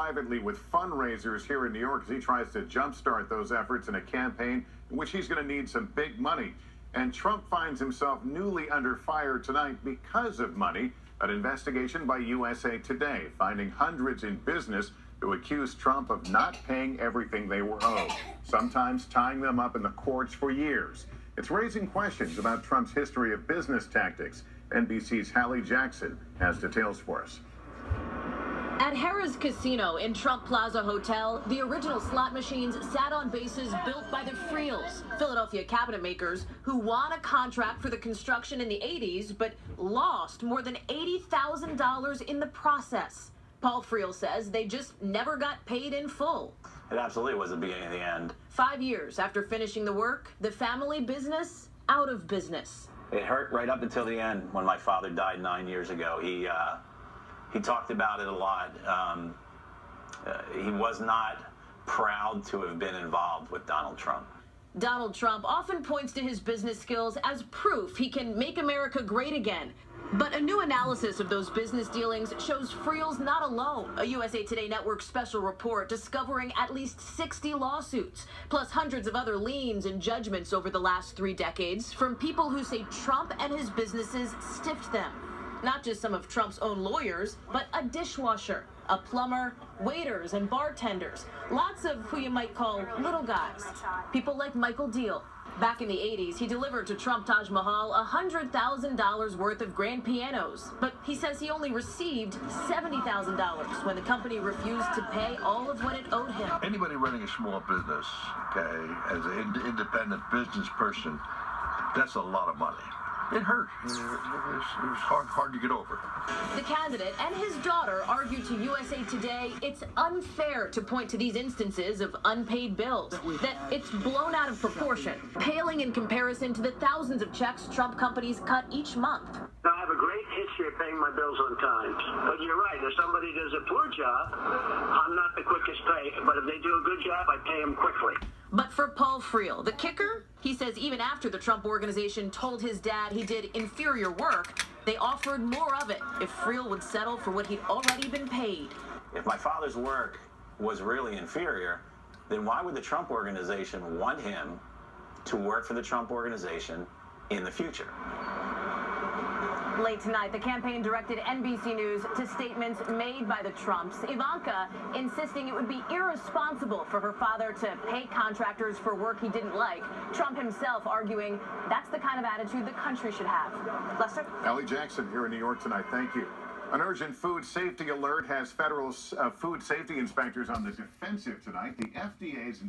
privately with fundraisers here in New York as he tries to jumpstart those efforts in a campaign in which he's going to need some big money. And Trump finds himself newly under fire tonight because of money. An investigation by USA Today finding hundreds in business who accuse Trump of not paying everything they were owed, sometimes tying them up in the courts for years. It's raising questions about Trump's history of business tactics. NBC's Hallie Jackson has details for us. At Harrah's Casino in Trump Plaza Hotel, the original slot machines sat on bases built by the Friels, Philadelphia cabinet makers, who won a contract for the construction in the 80s, but lost more than $80,000 in the process. Paul Friel says they just never got paid in full. It absolutely was the beginning of the end. 5 years after finishing the work, the family business out of business. It hurt right up until the end when my father died 9 years ago. He talked about it a lot. He was not proud to have been involved with Donald Trump. Donald Trump often points to his business skills as proof he can make America great again. But a new analysis of those business dealings shows Friel's not alone. A USA Today Network special report discovering at least 60 lawsuits, plus hundreds of other liens and judgments over the last 3 decades from people who say Trump and his businesses stiffed them. Not just some of Trump's own lawyers, but a dishwasher, a plumber, waiters and bartenders. Lots of who you might call little guys. People like Michael Deal. Back in the 80s, he delivered to Trump Taj Mahal $100,000 worth of grand pianos. But he says he only received $70,000 when the company refused to pay all of what it owed him. Anybody running a small business, okay, as an independent business person, that's a lot of money. It hurt. It was hard to get over. The candidate and his daughter argued to USA Today it's unfair to point to these instances of unpaid bills, that it's blown out of proportion, paling in comparison to the thousands of checks Trump companies cut each month. I have a great history of paying my bills on time. But you're right, if somebody does a poor job, I'm not the quickest pay. But if they do a good job, I pay them quickly. But for Paul Friel, the kicker, he says even after the Trump organization told his dad he did inferior work, they offered more of it if Friel would settle for what he'd already been paid. If my father's work was really inferior, then why would the Trump organization want him to work for the Trump organization in the future? Late tonight, the campaign directed NBC News to statements made by the Trumps. Ivanka insisting it would be irresponsible for her father to pay contractors for work he didn't like. Trump himself arguing that's the kind of attitude the country should have. Lester? Hallie Jackson here in New York tonight. Thank you. An urgent food safety alert has federal food safety inspectors on the defensive tonight. The FDA's